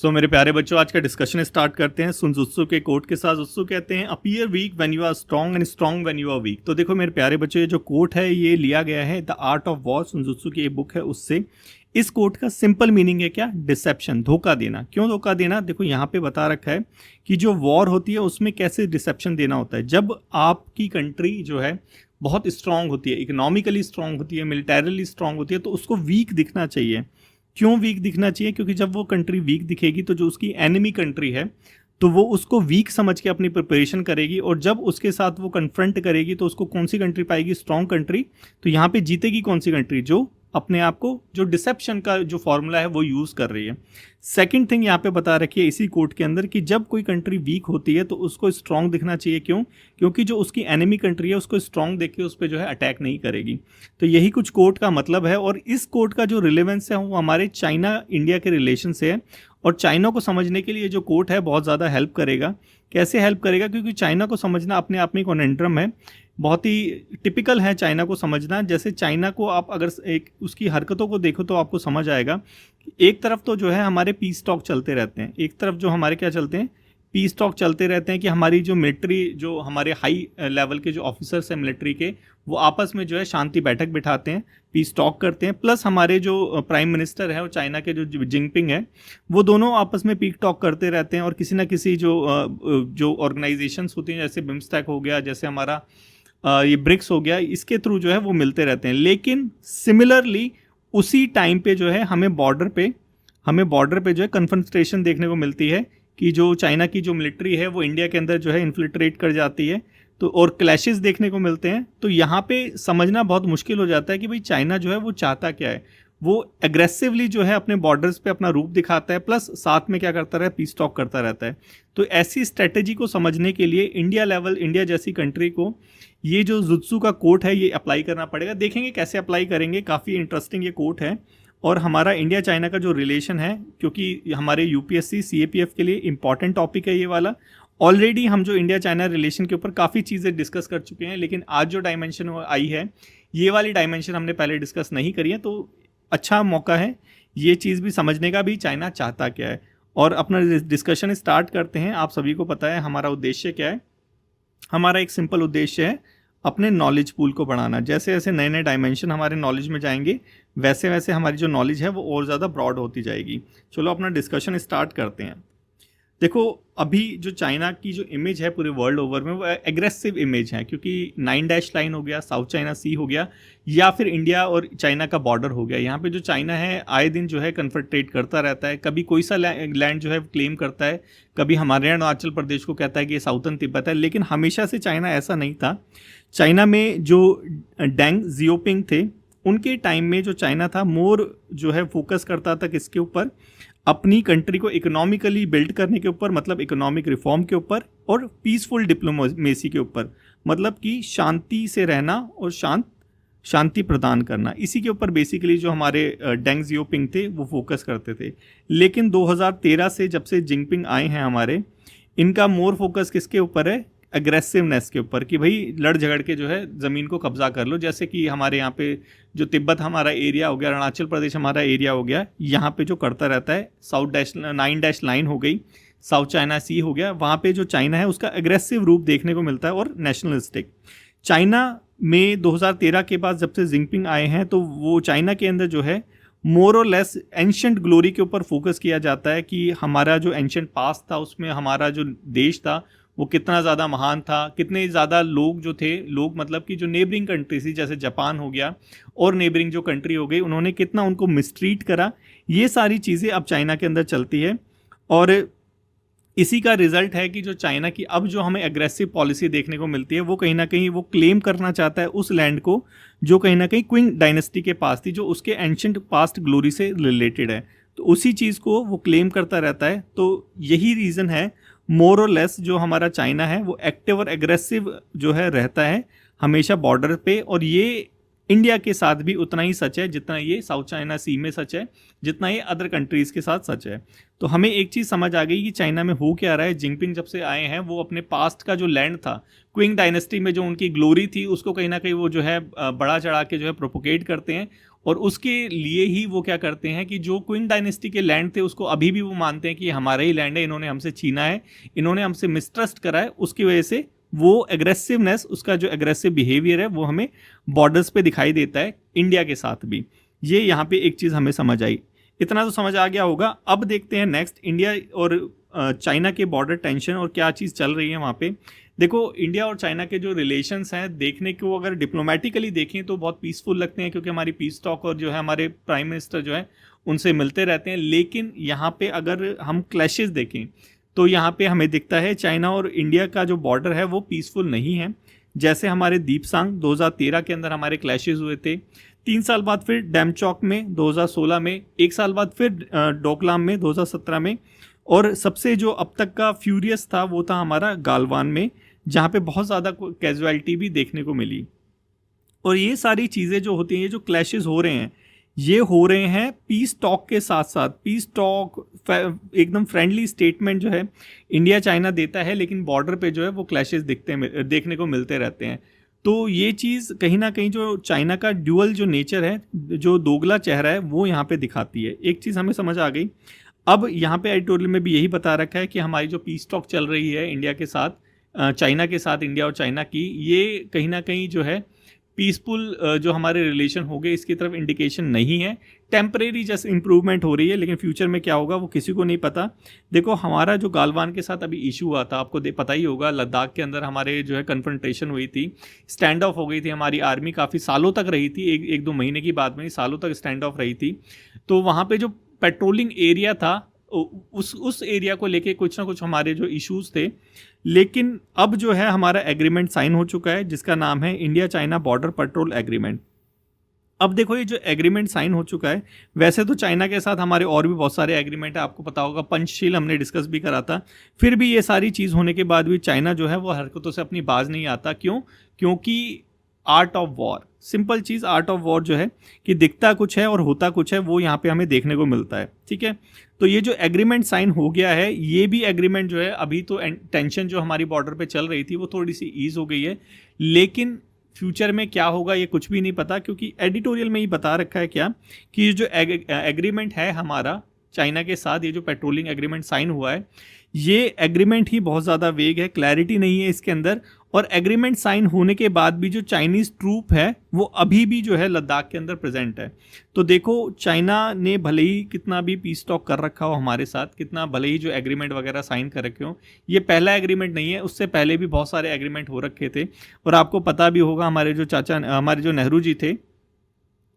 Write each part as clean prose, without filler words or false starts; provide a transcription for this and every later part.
मेरे प्यारे बच्चों, आज का डिस्कशन स्टार्ट करते हैं सुन त्सु के कोट के साथ। त्सु कहते हैं appear weak when you are strong and strong when you are weak. तो देखो मेरे प्यारे बच्चों, ये जो कोट है ये लिया गया है the art of war, soon Tzu की एक बुक है उससे। इस कोट का सिंपल मीनिंग है क्या? डिसेप्शन, धोखा देना। क्यों धोखा देना? देखो यहाँ पे बता रखा है कि जो वॉर होती है उसमें कैसे डिसेप्शन देना होता है। जब आपकी कंट्री जो है बहुत स्ट्रांग होती है, इकोनॉमिकली स्ट्रांग होती है, मिलिटरली स्ट्रांग होती है, तो उसको वीक दिखना चाहिए। क्यों वीक दिखना चाहिए? क्योंकि जब वो कंट्री वीक दिखेगी तो जो उसकी एनिमी कंट्री है तो वो उसको वीक समझ के अपनी प्रिपरेशन करेगी, और जब उसके साथ वो कन्फ्रंट करेगी तो उसको कौन सी कंट्री पाएगी? Strong country. तो यहाँ पे जीतेगी कौन सी कंट्री? जो अपने आप को, जो डिसेप्शन का जो फॉर्मूला है वो यूज़ कर रही है। सेकंड थिंग यहाँ पे बता रखी है इसी कोड के अंदर कि जब कोई कंट्री वीक होती है तो उसको स्ट्रांग दिखना चाहिए। क्यों? क्योंकि जो उसकी एनिमी कंट्री है उसको स्ट्रांग देख के उस पर जो है अटैक नहीं करेगी। तो यही कुछ कोड का मतलब है, और इस कोड का जो रिलेवेंस है वो हमारे चाइना इंडिया के रिलेशन से है। और चाइना को समझने के लिए जो कोड है बहुत ज़्यादा हेल्प करेगा। कैसे हेल्प करेगा? क्योंकि चाइना को समझना अपने आप में कॉन्टेंट्रम है, बहुत ही टिपिकल है चाइना को समझना। जैसे चाइना को आप अगर एक उसकी हरकतों को देखो तो आपको समझ आएगा। एक तरफ तो जो है हमारे पीस टॉक चलते रहते हैं, एक तरफ जो हमारे क्या चलते हैं? पीस टॉक चलते रहते हैं कि हमारी जो मिलिट्री, जो हमारे हाई लेवल के जो ऑफिसर्स हैं मिलिट्री के, वो आपस में जो है शांति बैठक बिठाते हैं, पीस टॉक करते हैं। प्लस हमारे जो प्राइम मिनिस्टर है और चाइना के जो जिनपिंग है, वो दोनों आपस में पीक टॉक करते रहते हैं। और किसी ना किसी जो ऑर्गेनाइजेशंस होती हैं, जैसे बिम्स्टेक हो गया, जैसे हमारा ये ब्रिक्स हो गया, इसके थ्रू जो है वो मिलते रहते हैं। लेकिन सिमिलरली उसी टाइम पे जो है हमें बॉर्डर पे जो है कन्फ्रंटेशन देखने को मिलती है कि जो चाइना की जो मिलिट्री है वो इंडिया के अंदर जो है इन्फिल्ट्रेट कर जाती है, तो और क्लैशेस देखने को मिलते हैं। तो यहाँ पे समझना बहुत मुश्किल हो जाता है कि भाई चाइना जो है वो चाहता क्या है। वो एग्रेसिवली जो है अपने बॉर्डर्स पे अपना रूप दिखाता है, प्लस साथ में क्या करता है? पीस टॉक करता रहता है। तो ऐसी स्ट्रेटेजी को समझने के लिए इंडिया जैसी कंट्री को ये जो जुत्सु का कोट है ये अप्लाई करना पड़ेगा। देखेंगे कैसे अप्लाई करेंगे, काफ़ी इंटरेस्टिंग ये कोट है। और हमारा इंडिया चाइना का जो रिलेशन है, क्योंकि हमारे यूपीएससी सीएपीएफ के लिए इंपॉर्टेंट टॉपिक है ये वाला। ऑलरेडी हम जो इंडिया चाइना रिलेशन के ऊपर काफ़ी चीज़ें डिस्कस कर चुके हैं, लेकिन आज जो डायमेंशन आई है ये वाली डायमेंशन हमने पहले डिस्कस नहीं करी है। तो अच्छा मौका है ये चीज़ भी समझने का भी, चाइना चाहता क्या है। और अपना डिस्कशन स्टार्ट करते हैं। आप सभी को पता है हमारा उद्देश्य क्या है। हमारा एक सिंपल उद्देश्य है अपने नॉलेज पूल को बढ़ाना। जैसे जैसे नए नए डायमेंशन हमारे नॉलेज में जाएंगे वैसे वैसे हमारी जो नॉलेज है वो और ज़्यादा ब्रॉड होती जाएगी। चलो अपना डिस्कशन स्टार्ट करते हैं। देखो अभी जो चाइना की जो इमेज है पूरे वर्ल्ड ओवर में वो एग्रेसिव इमेज है, क्योंकि 9 लाइन हो गया, साउथ चाइना सी हो गया, या फिर इंडिया और चाइना का बॉर्डर हो गया। यहाँ पे जो चाइना है आए दिन जो है कन्फ्रंटेट करता रहता है। कभी कोई सा लैंड जो है क्लेम करता है, कभी हमारे अरुणाचल प्रदेश को कहता है कि ये साउथर्न तिब्बत है। लेकिन हमेशा से चाइना ऐसा नहीं था। चाइना में जो डेंग जियोपिंग थे उनके टाइम में जो चाइना था मोर जो है फोकस करता था किसके ऊपर? अपनी कंट्री को इकोनॉमिकली बिल्ड करने के ऊपर, मतलब इकोनॉमिक रिफॉर्म के ऊपर, और पीसफुल डिप्लोमेसी के ऊपर, मतलब कि शांति से रहना और शांति प्रदान करना। इसी के ऊपर बेसिकली जो हमारे डेंग जियोपिंग थे वो फोकस करते थे। लेकिन 2013 से जब से जिनपिंग आए हैं हमारे, इनका मोर फोकस किसके ऊपर है? एग्रेसिवनेस के ऊपर, कि भाई लड़ झगड़ के जो है ज़मीन को कब्जा कर लो। जैसे कि हमारे यहाँ पे जो तिब्बत हमारा एरिया हो गया, अरुणाचल प्रदेश हमारा एरिया हो गया, यहाँ पे जो करता रहता है, साउथ 9 लाइन हो गई, साउथ चाइना सी हो गया, वहाँ पे जो चाइना है उसका एग्रेसिव रूप देखने को मिलता है और नेशनलिस्टिक। चाइना में 2013 के बाद जब से जिनपिंग आए हैं तो वो चाइना के अंदर जो है मोर और लेस एंशंट ग्लोरी के ऊपर फोकस किया जाता है कि हमारा जो एंशंट पास्ट था उसमें हमारा जो देश था वो कितना ज़्यादा महान था, कितने ज़्यादा लोग जो थे, लोग मतलब कि जो नेबरिंग कंट्री थी जैसे जापान हो गया और नेबरिंग जो कंट्री हो गई, उन्होंने कितना उनको मिसट्रीट करा। ये सारी चीज़ें अब चाइना के अंदर चलती है। और इसी का रिजल्ट है कि जो चाइना की अब जो हमें एग्रेसिव पॉलिसी देखने को मिलती है वो कहीं ना कहीं वो क्लेम करना चाहता है उस लैंड को जो कहीं ना कहीं क्विंग डायनेस्टी के पास थी, जो उसके एंशंट पास्ट ग्लोरी से रिलेटेड है। तो उसी चीज़ को वो क्लेम करता रहता है। तो यही रीज़न है मोर और लेस जो हमारा चाइना है वो एक्टिव और एग्रेसिव जो है रहता है हमेशा बॉर्डर पे। और ये इंडिया के साथ भी उतना ही सच है जितना ये साउथ चाइना सी में सच है, जितना ये अदर कंट्रीज़ के साथ सच है। तो हमें एक चीज़ समझ आ गई कि चाइना में हो क्या रहा है। जिनपिंग जब से आए हैं वो अपने पास्ट का जो लैंड था, क्विंग डायनेस्टी में जो उनकी ग्लोरी थी, उसको कहीं ना कहीं वो जो है बढ़ा चढ़ा के जो है प्रोपोगेट करते हैं और उसके लिए ही वो क्या करते हैं कि जो क्विन डायनेस्टी के लैंड थे उसको अभी भी वो मानते हैं कि हमारा ही लैंड है, इन्होंने हमसे छीना है, इन्होंने हमसे मिसट्रस्ट करा है, उसकी वजह से वो एग्रेसिवनेस, उसका जो एग्रेसिव बिहेवियर है वो हमें बॉर्डर्स पे दिखाई देता है इंडिया के साथ भी। ये यहाँ पे एक चीज़ हमें समझ आई, इतना तो समझ आ गया होगा। अब देखते हैं नेक्स्ट इंडिया और चाइना के बॉर्डर टेंशन और क्या चीज़ चल रही है वहाँ पे। देखो इंडिया और चाइना के जो रिलेशंस हैं देखने को अगर डिप्लोमेटिकली देखें तो बहुत पीसफुल लगते हैं, क्योंकि हमारी पीस टॉक और जो है हमारे प्राइम मिनिस्टर जो है उनसे मिलते रहते हैं। लेकिन यहाँ पे अगर हम क्लैशेस देखें तो यहाँ पे हमें दिखता है चाइना और इंडिया का जो बॉर्डर है वो पीसफुल नहीं है। जैसे हमारे दीपसांग 2013 के अंदर हमारे क्लैशेस हुए थे, 3 साल बाद फिर डैमचौक में 2016 में, 1 साल बाद फिर डोकलाम में 2017 में, और सबसे जो अब तक का फ्यूरियस था वो था हमारा गालवान में, जहाँ पे बहुत ज़्यादा कैजुअलिटी भी देखने को मिली। और ये सारी चीज़ें जो होती हैं, ये जो क्लैशेस हो रहे हैं, ये हो रहे हैं पीस टॉक के साथ साथ। पीस टॉक एकदम फ्रेंडली स्टेटमेंट जो है इंडिया चाइना देता है, लेकिन बॉर्डर पे जो है वो क्लैशेस देखने को मिलते रहते हैं। तो ये चीज़ कहीं ना कहीं जो चाइना का ड्यूअल जो नेचर है, जो दोगला चेहरा है, वो यहाँ पे दिखाती है। एक चीज़ हमें समझ आ गई। अब यहाँ पे एडिटोरियल में भी यही बता रखा है कि हमारी जो पीस टॉक चल रही है इंडिया के साथ, चाइना के साथ, इंडिया और चाइना की, ये कहीं ना कहीं जो है पीसफुल जो हमारे रिलेशन हो गए इसकी तरफ इंडिकेशन नहीं है। टेम्परेरी जस्ट इंप्रूवमेंट हो रही है, लेकिन फ्यूचर में क्या होगा वो किसी को नहीं पता। देखो हमारा जो गालवान के साथ अभी इशू हुआ था, आपको पता ही होगा, लद्दाख के अंदर हमारे जो है कन्फ्रंटेशन हुई थी, स्टैंड ऑफ हो गई थी, हमारी आर्मी काफ़ी सालों तक रही थी, एक दो महीने की बात में सालों तक स्टैंड ऑफ रही थी। तो वहाँ पे जो पेट्रोलिंग एरिया था उस एरिया को लेके कुछ ना कुछ हमारे जो इश्यूज थे, लेकिन अब जो है हमारा एग्रीमेंट साइन हो चुका है जिसका नाम है India China border patrol agreement. अब देखो ये जो एग्रीमेंट साइन हो चुका है, वैसे तो चाइना के साथ हमारे और भी बहुत सारे एग्रीमेंट है, आपको पता होगा पंचशील हमने डिस्कस भी करा था। फिर भी ये सारी चीज़ होने के बाद भी चाइना जो है वो हरकतों से अपनी बाज नहीं आता। क्यों? क्योंकि art of war, simple cheese art of war जो है कि दिखता कुछ है और होता कुछ है, वो यहाँ पे हमें देखने को मिलता है। ठीक है, तो ये जो एग्रीमेंट साइन हो गया है, ये भी एग्रीमेंट जो है, अभी तो टेंशन जो हमारी बॉर्डर पे चल रही थी वो थोड़ी सी ईज हो गई है, लेकिन फ्यूचर में क्या होगा ये कुछ भी नहीं पता, क्योंकि एडिटोरियल में ही बता रखा है क्या कि ये जो एग्रीमेंट है हमारा चाइना के साथ, ये जो पेट्रोलिंग एग्रीमेंट साइन हुआ है, ये एग्रीमेंट ही बहुत ज़्यादा वेग है, क्लैरिटी नहीं है इसके अंदर। और एग्रीमेंट साइन होने के बाद भी जो चाइनीज़ ट्रूप है वो अभी भी जो है लद्दाख के अंदर प्रेजेंट है। तो देखो चाइना ने भले ही कितना भी पीस टॉक कर रखा हो हमारे साथ, कितना भले ही जो एग्रीमेंट वगैरह साइन कर रखे हो, ये पहला एग्रीमेंट नहीं है, उससे पहले भी बहुत सारे एग्रीमेंट हो रखे थे। और आपको पता भी होगा हमारे जो नेहरू जी थे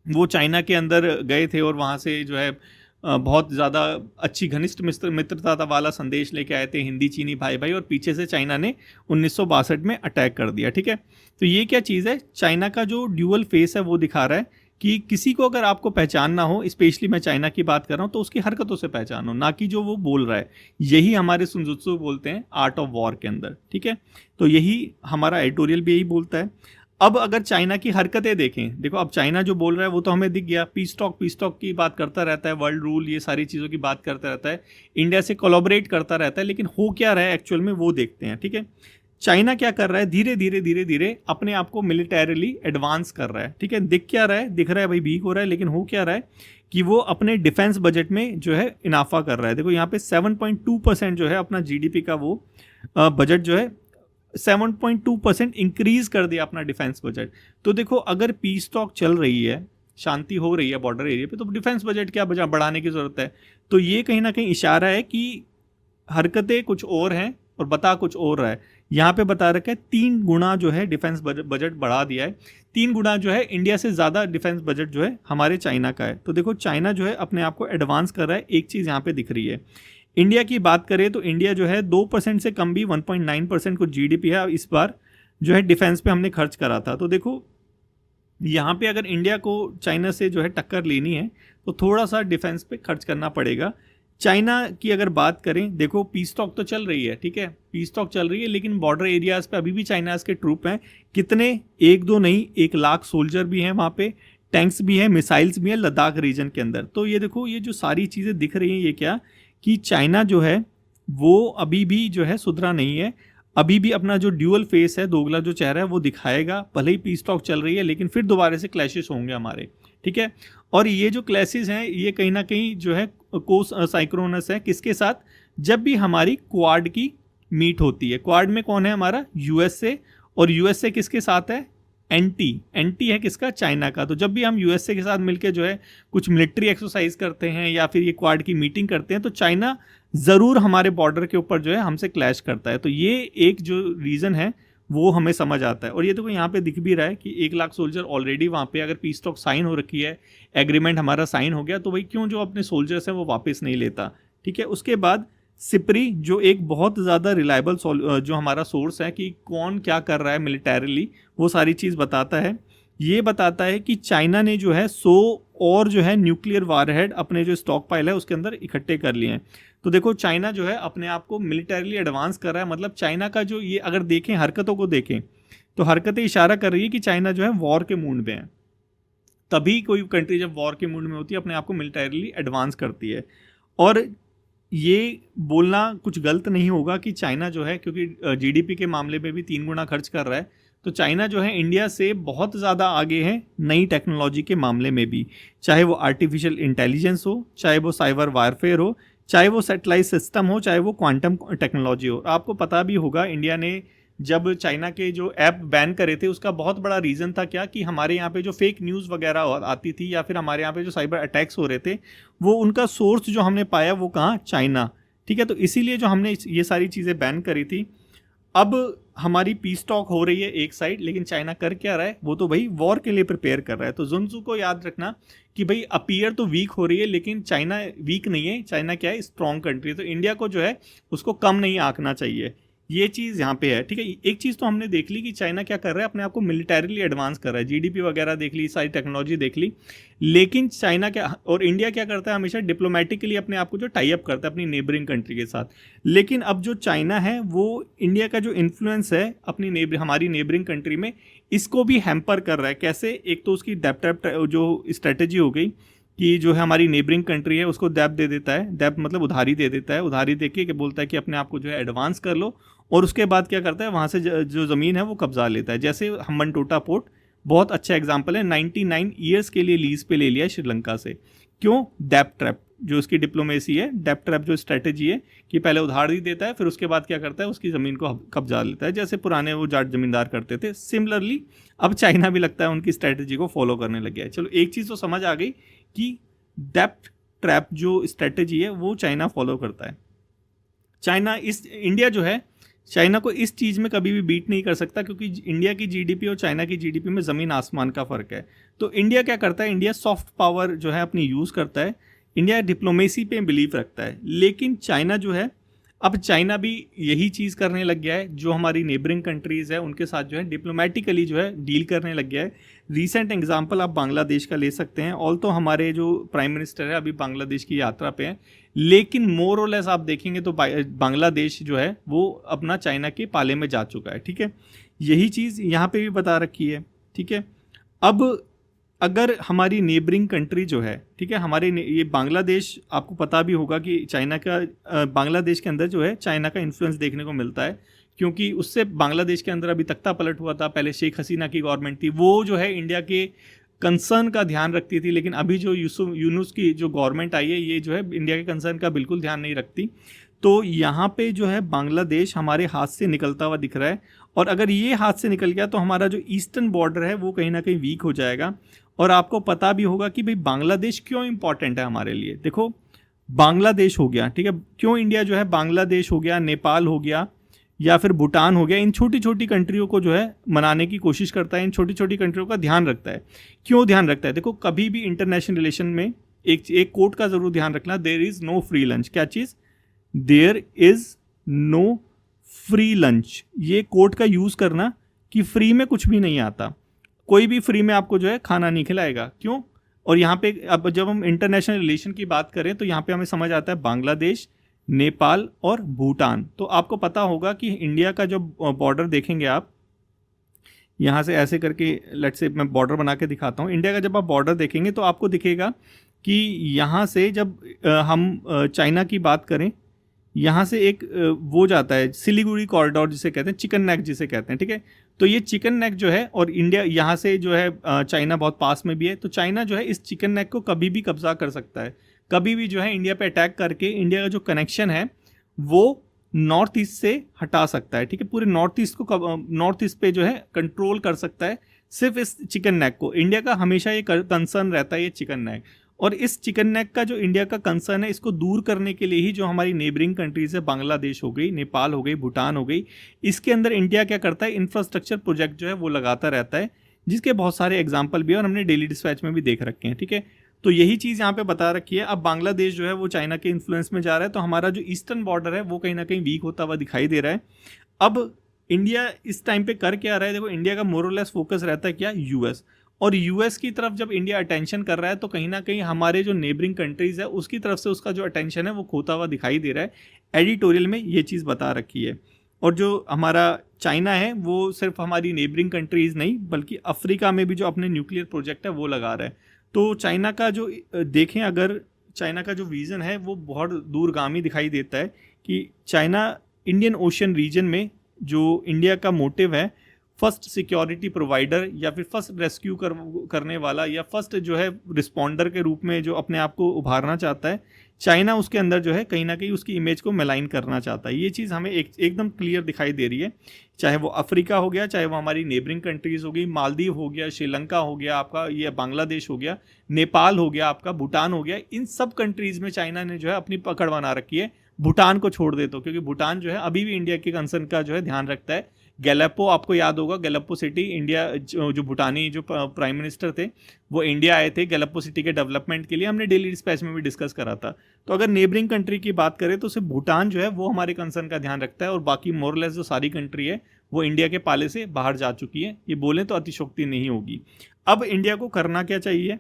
वो चाइना के अंदर गए थे और वहाँ से जो है बहुत ज़्यादा अच्छी घनिष्ठ मित्रता वाला संदेश लेके आए थे, हिंदी चीनी भाई भाई, और पीछे से चाइना ने 1962 में अटैक कर दिया। ठीक है, तो ये क्या चीज़ है, चाइना का जो ड्यूअल फेस है वो दिखा रहा है कि किसी को अगर आपको पहचानना हो, स्पेशली मैं चाइना की बात कर रहा हूँ, तो उसकी हरकतों से पहचानो, ना कि जो वो बोल रहा है। यही हमारे सुनजुत्सु बोलते हैं आर्ट ऑफ वॉर के अंदर। ठीक है, तो यही हमारा एडिटोरियल भी यही बोलता है। अब अगर चाइना की हरकतें देखें, देखो अब चाइना जो बोल रहा है वो तो हमें दिख गया, पीस टॉक की बात करता रहता है, वर्ल्ड रूल, ये सारी चीज़ों की बात करता रहता है, इंडिया से कोलैबोरेट करता रहता है, लेकिन हो क्या रहा है एक्चुअल में वो देखते हैं। ठीक है, चाइना क्या कर रहा है, धीरे धीरे अपने आप को मिलिटरीली एडवांस कर रहा है। ठीक है, दिख क्या रहा है, दिख रहा है भाई वीक हो रहा है, लेकिन हो क्या रहा है कि वो अपने डिफेंस बजट में जो है इनाफा कर रहा है। देखो यहाँ पे 7.2% जो है अपना जीडीपी का वो बजट जो है 7.2% इंक्रीज कर दिया अपना डिफेंस बजट। तो देखो अगर पीस टॉक चल रही है, शांति हो रही है बॉर्डर एरिया पे, तो डिफेंस बजट क्या बढ़ाने की ज़रूरत है। तो ये कहीं ना कहीं इशारा है कि हरकतें कुछ और हैं और बता कुछ और रहा है। यहाँ पे बता रखा है 3 गुना जो है डिफेंस बजट बढ़ा दिया है, 3 गुना जो है इंडिया से ज़्यादा डिफेंस बजट जो है हमारे चाइना का है। तो देखो चाइना जो है अपने आप को एडवांस कर रहा है। एक चीज़ यहाँ पे दिख रही है, इंडिया की बात करें तो इंडिया जो है 2% से कम भी 1.9% को जीडीपी है इस बार जो है डिफेंस पे हमने खर्च करा था। तो देखो यहाँ पे अगर इंडिया को चाइना से जो है टक्कर लेनी है तो थोड़ा सा डिफेंस पे खर्च करना पड़ेगा। चाइना की अगर बात करें, देखो पीस टॉक तो चल रही है, ठीक है, पीस टॉक चल रही है, लेकिन बॉर्डर एरियाज़ पे अभी भी चाइनाज के ट्रूप हैं। कितने? 1-2 नहीं, 1 लाख सोल्जर भी हैं वहाँ पे, टैंक्स भी हैं, मिसाइल्स भी हैं लद्दाख रीजन के अंदर। तो ये देखो ये जो सारी चीज़ें दिख रही हैं, ये क्या कि चाइना जो है वो अभी भी जो है सुधरा नहीं है, अभी भी अपना जो ड्यूअल फेस है, दोगला जो चेहरा है वो दिखाएगा। भले ही पीस टॉक चल रही है, लेकिन फिर दोबारा से क्लैशेस होंगे हमारे। ठीक है। और ये जो क्लैसेस हैं ये कहीं ना कहीं जो है को साइक्रोनस है किसके साथ, जब भी हमारी क्वाड की मीट होती है। क्वाड में कौन है हमारा, यूएसए, और यूएसए किसके साथ है, एंटी है किसका, चाइना का। तो जब भी हम यूएसए के साथ मिलकर जो है कुछ मिलिट्री एक्सरसाइज करते हैं या फिर ये क्वाड की मीटिंग करते हैं तो चाइना ज़रूर हमारे बॉर्डर के ऊपर जो है हमसे क्लैश करता है। तो ये एक जो रीज़न है वो हमें समझ आता है। और ये तो यहाँ पे दिख भी रहा है कि 1 लाख सोल्जर ऑलरेडी वहाँ पे, अगर पीस टॉक साइन हो रखी है, एग्रीमेंट हमारा साइन हो गया, तो भाई क्यों जो अपने सोल्जर्स हैं वो वापस नहीं लेता। ठीक है। उसके बाद सिप्री जो एक बहुत ज़्यादा रिलायबल जो हमारा सोर्स है कि कौन क्या कर रहा है मिलिटरीली, वो सारी चीज़ बताता है। ये बताता है कि चाइना ने जो है 100 और जो है न्यूक्लियर वारहेड अपने जो स्टॉक पाइल है उसके अंदर इकट्ठे कर लिए हैं। तो देखो चाइना जो है अपने आप को मिलिटरीली एडवांस कर रहा है। मतलब चाइना का जो ये अगर देखें हरकतों को देखें तो हरकतें इशारा कर रही है कि चाइना जो है वॉर के मूड में है। तभी कोई कंट्री जब वॉर के मूड में होती है अपने आप को मिलिटरीली एडवांस करती है। और ये बोलना कुछ गलत नहीं होगा कि चाइना जो है, क्योंकि जीडीपी के मामले में भी 3 गुना खर्च कर रहा है, तो चाइना जो है इंडिया से बहुत ज़्यादा आगे है नई टेक्नोलॉजी के मामले में भी, चाहे वो आर्टिफिशियल इंटेलिजेंस हो, चाहे वो साइबर वारफेयर हो, चाहे वो सैटेलाइट सिस्टम हो, चाहे वो क्वांटम टेक्नोलॉजी हो। आपको पता भी होगा इंडिया ने जब चाइना के जो ऐप बैन करे थे उसका बहुत बड़ा रीज़न था क्या, कि हमारे यहाँ पे जो फेक न्यूज़ वगैरह आती थी या फिर हमारे यहाँ पे जो साइबर अटैक्स हो रहे थे वो उनका सोर्स जो हमने पाया वो कहाँ, चाइना। ठीक है। तो इसीलिए जो हमने ये सारी चीज़ें बैन करी थी। अब हमारी पीस टॉक हो रही है एक साइड, लेकिन चाइना कर क्या रहा है, वो तो भाई वॉर के लिए प्रिपेयर कर रहा है। तो जुनसू को याद रखना कि भाई अपीयर तो वीक हो रही है लेकिन चाइना वीक नहीं है, चाइना क्या है, स्ट्रॉन्ग कंट्री है। तो इंडिया को जो है उसको कम नहीं आंकना चाहिए, ये चीज़ यहाँ पे है। ठीक है। एक चीज़ तो हमने देख ली कि चाइना क्या कर रहा है, अपने आप को मिलिटरीली एडवांस कर रहा है, जीडीपी वगैरह देख ली, सारी टेक्नोलॉजी देख ली। लेकिन चाइना क्या और इंडिया क्या करता है, हमेशा डिप्लोमेटिकली अपने आप को जो टाई अप करता है अपनी नेबरिंग कंट्री के साथ। लेकिन अब जो चाइना है वो इंडिया का जो इन्फ्लुएंस है अपनी हमारी नेबरिंग कंट्री में, इसको भी हैम्पर कर रहा है। कैसे, एक तो उसकी डेप्ट जो स्ट्रेटेजी हो गई कि जो है हमारी नेबरिंग कंट्री है उसको डेप दे देता है, डेप मतलब उधारी दे देता है, उधारी देके कि बोलता है कि अपने आप को जो है एडवांस कर लो, और उसके बाद क्या करता है वहाँ से जो ज़मीन है वो कब्जा लेता है। जैसे हम्बनटोटा पोर्ट बहुत अच्छा एग्जांपल है, 99 ईयर्स के लिए लीज पे ले लिया श्रीलंका से। क्यों, डेप ट्रैप जो उसकी डिप्लोमेसी है, डेप ट्रैप जो स्ट्रेटेजी है कि पहले उधार ही देता है फिर उसके बाद क्या करता है उसकी ज़मीन को कब्जा लेता है, जैसे पुराने वो जाट जमींदार करते थे। सिमिलरली अब चाइना भी लगता है उनकी स्ट्रेटेजी को फॉलो करने लग गया है। चलो एक चीज़ तो समझ आ गई कि डेप ट्रैप जो स्ट्रेटेजी है वो चाइना फॉलो करता है। चाइना इंडिया जो है चाइना को इस चीज़ में कभी भी बीट नहीं कर सकता, क्योंकि इंडिया की जीडीपी और चाइना की जीडीपी में ज़मीन आसमान का फ़र्क है। तो इंडिया क्या करता है, इंडिया सॉफ्ट पावर जो है अपनी यूज़ करता है, इंडिया डिप्लोमेसी पे बिलीव रखता है। लेकिन चाइना जो है, अब चाइना भी यही चीज़ करने लग गया है, जो हमारी नेबरिंग कंट्रीज़ है उनके साथ जो है डिप्लोमेटिकली जो है डील करने लग गया है। रीसेंट एग्जांपल आप बांग्लादेश का ले सकते हैं। ऑल तो हमारे जो प्राइम मिनिस्टर है अभी बांग्लादेश की यात्रा पे हैं, लेकिन मोर और लेस आप देखेंगे तो बांग्लादेश जो है वो अपना चाइना के पाले में जा चुका है। ठीक है। यही चीज़ यहाँ पे भी बता रखी है। ठीक है। अब अगर हमारी नेबरिंग कंट्री जो है, ठीक है, ये बांग्लादेश, आपको पता भी होगा कि चाइना का बांग्लादेश के अंदर जो है चाइना का इन्फ्लुएंस देखने को मिलता है, क्योंकि उससे बांग्लादेश के अंदर अभी तख्ता पलट हुआ था। पहले शेख हसीना की गवर्नमेंट थी, वो जो है इंडिया के कंसर्न का ध्यान रखती थी, लेकिन अभी जो यूनुस की जो गवर्नमेंट आई है ये जो है इंडिया के कंसर्न का बिल्कुल ध्यान नहीं रखती। तो यहाँ पे जो है बांग्लादेश हमारे हाथ से निकलता हुआ दिख रहा है, और अगर ये हाथ से निकल गया तो हमारा जो ईस्टर्न बॉर्डर है वो कहीं ना कहीं वीक हो जाएगा। और आपको पता भी होगा कि भाई बांग्लादेश क्यों इंपॉर्टेंट है हमारे लिए। देखो बांग्लादेश हो गया, ठीक है, क्यों इंडिया जो है बांग्लादेश हो गया, नेपाल हो गया या फिर भूटान हो गया, इन छोटी छोटी कंट्रियों को जो है मनाने की कोशिश करता है, इन छोटी छोटी कंट्रियों का ध्यान रखता है। क्यों ध्यान रखता है, देखो कभी भी इंटरनेशनल रिलेशन में एक कोट का ज़रूर ध्यान रखना, there is no free lunch. क्या चीज़, there is no free lunch, ये कोट का यूज़ करना कि फ्री में कुछ भी नहीं आता, कोई भी फ्री में आपको जो है खाना नहीं खिलाएगा। क्यों, और यहाँ पे अब जब हम इंटरनेशनल रिलेशन की बात करें तो यहाँ पे हमें समझ आता है बांग्लादेश, नेपाल और भूटान। तो आपको पता होगा कि इंडिया का जब बॉर्डर देखेंगे आप, यहाँ से ऐसे करके लेट्स से मैं बॉर्डर बना के दिखाता हूँ। इंडिया का जब आप बॉर्डर देखेंगे तो आपको दिखेगा कि यहाँ से जब हम चाइना की बात करें, यहाँ से एक वो जाता है सिलीगुड़ी कॉरिडोर जिसे कहते हैं, चिकन नेक जिसे कहते हैं, ठीक है। तो ये चिकन नेक जो है, और इंडिया यहाँ से जो है चाइना बहुत पास में भी है, तो चाइना जो है इस चिकन नेक को कभी भी कब्जा कर सकता है, कभी भी जो है इंडिया पे अटैक करके इंडिया का जो कनेक्शन है वो नॉर्थ ईस्ट से हटा सकता है, ठीक है। पूरे नॉर्थ ईस्ट पे जो है कंट्रोल कर सकता है सिर्फ इस चिकन नेक को। इंडिया का हमेशा ये कंसर्न रहता है ये चिकन नेक, और इस चिकन नेक का जो इंडिया का कंसर्न है इसको दूर करने के लिए ही जो हमारी नेबरिंग कंट्रीज है, बांग्लादेश हो गई, नेपाल हो गई, भूटान हो गई, इसके अंदर इंडिया क्या करता है, इंफ्रास्ट्रक्चर प्रोजेक्ट जो है वो लगाता रहता है, जिसके बहुत सारे एग्जाम्पल भी है और हमने डेली डिस्पैच में भी देख रखे हैं, ठीक है। तो यही चीज़ यहाँ पे बता रखी है। अब बांग्लादेश जो है वो चाइना के इन्फ्लुएंस में जा रहा है, तो हमारा जो ईस्टर्न बॉर्डर है वो कहीं ना कहीं वीक होता हुआ दिखाई दे रहा है। अब इंडिया इस टाइम पे कर क्या रहा है, देखो इंडिया का मोर और लेस फोकस रहता है क्या, यूएस, और यूएस की तरफ जब इंडिया अटेंशन कर रहा है तो कहीं ना कहीं हमारे जो नेबरिंग कंट्रीज है उसकी तरफ से उसका जो अटेंशन है वो खोता हुआ दिखाई दे रहा है। एडिटोरियल में ये चीज़ बता रखी है। और जो हमारा चाइना है वो सिर्फ हमारी नेबरिंग कंट्रीज नहीं बल्कि अफ्रीका में भी जो अपने न्यूक्लियर प्रोजेक्ट है वो लगा रहा है। तो चाइना का जो देखें, अगर चाइना का जो विज़न है वो बहुत दूरगामी दिखाई देता है कि चाइना इंडियन ओशन रीजन में जो इंडिया का मोटिव है, फर्स्ट सिक्योरिटी प्रोवाइडर या फिर फर्स्ट रेस्क्यू करने वाला या फर्स्ट जो है रिस्पॉन्डर के रूप में जो अपने आप को उभारना चाहता है, चाइना उसके अंदर जो है कहीं ना कहीं उसकी इमेज को मेलाइन करना चाहता है। ये चीज़ हमें एकदम क्लियर दिखाई दे रही है, चाहे वो अफ्रीका हो गया, चाहे वो हमारी नेबरिंग कंट्रीज़ हो गई, मालदीव हो गया, श्रीलंका हो गया आपका, ये बांग्लादेश हो गया, नेपाल हो गया आपका, भूटान हो गया, इन सब कंट्रीज़ में चाइना ने जो है अपनी पकड़ बना रखी है। भूटान को छोड़ दे तो, क्योंकि भूटान जो है अभी भी इंडिया के कंसर्न का जो है ध्यान रखता है। गैलेपो, आपको याद होगा गैलेपो सिटी, इंडिया जो भूटानी जो प्राइम मिनिस्टर थे वो इंडिया आए थे गैलेपो सिटी के डेवलपमेंट के लिए, हमने डेली डिस्पैच में भी डिस्कस करा था। तो अगर नेबरिंग कंट्री की बात करें तो सिर्फ भूटान जो है वो हमारे कंसर्न का ध्यान रखता है, और बाकी मोरलेस जो सारी कंट्री है वो इंडिया के पाले से बाहर जा चुकी है। ये बोलें तो अतिशोक्ति नहीं होगी। अब इंडिया को करना क्या चाहिए,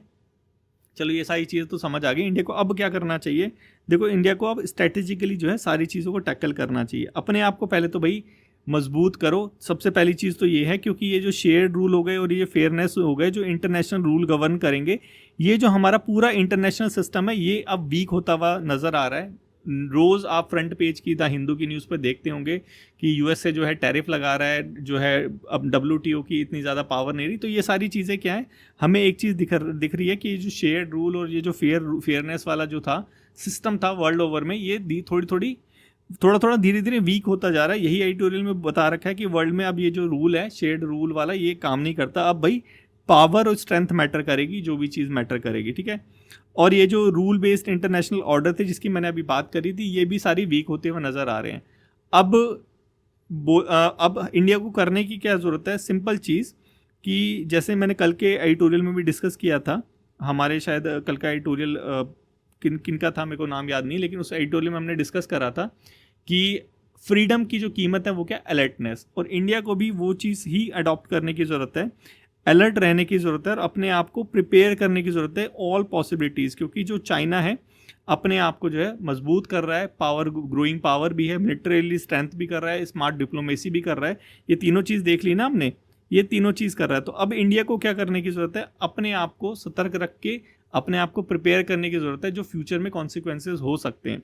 चलो ये सारी चीज़ तो समझ आ गई। इंडिया को अब क्या करना चाहिए, देखो इंडिया को अब स्ट्रेटेजिकली जो है सारी चीज़ों को टैकल करना चाहिए। अपने आप को पहले तो भाई मजबूत करो, सबसे पहली चीज़ तो ये है, क्योंकि ये जो शेयर्ड रूल हो गए और ये फेयरनेस हो गए जो इंटरनेशनल रूल गवर्न करेंगे, ये जो हमारा पूरा इंटरनेशनल सिस्टम है ये अब वीक होता हुआ नज़र आ रहा है। रोज़ आप फ्रंट पेज की द हिंदू की न्यूज़ पर देखते होंगे कि यूएस से जो है टैरिफ लगा रहा है, जो है अब डब्ल्यूटीओ की इतनी ज़्यादा पावर नहीं रही। तो ये सारी चीज़ें क्या है, हमें एक चीज़ दिख रही है कि जो शेयर्ड रूल और ये जो फेयरनेस वाला जो था सिस्टम था वर्ल्ड ओवर में, ये थोड़ा थोड़ा धीरे धीरे वीक होता जा रहा है। यही एडिटोरियल में बता रखा है कि वर्ल्ड में अब ये जो रूल है शेयर्ड रूल वाला ये काम नहीं करता। अब भाई पावर और स्ट्रेंथ मैटर करेगी, जो भी चीज़ मैटर करेगी, ठीक है। और ये जो रूल बेस्ड इंटरनेशनल ऑर्डर थे जिसकी मैंने अभी बात करी थी, ये भी सारी वीक होते हुए नज़र आ रहे हैं। अब इंडिया को करने की क्या ज़रूरत है, सिंपल चीज़ कि जैसे मैंने कल के एडिटोरियल में भी डिस्कस किया था, हमारे शायद कल का एडिटोरियल किन का था मेरे को नाम याद नहीं, लेकिन उस एडिटोरियल में हमने डिस्कस करा था कि फ्रीडम की जो कीमत है वो क्या, अलर्टनेस। और इंडिया को भी वो चीज़ ही अडॉप्ट करने की ज़रूरत है, अलर्ट रहने की ज़रूरत है और अपने आप को प्रिपेयर करने की ज़रूरत है ऑल पॉसिबिलिटीज़। क्योंकि जो चाइना है अपने आप को जो है मजबूत कर रहा है, पावर ग्रोइंग पावर भी है, मिलिटरीली स्ट्रेंथ भी कर रहा है, स्मार्ट डिप्लोमेसी भी कर रहा है, ये तीनों चीज़ देख ली ना हमने, ये तीनों चीज़ कर रहा है। तो अब इंडिया को क्या करने की ज़रूरत है, अपने आप को सतर्क रख के अपने आप को प्रिपेयर करने की ज़रूरत है जो फ्यूचर में कॉन्सिक्वेंसेज हो सकते हैं।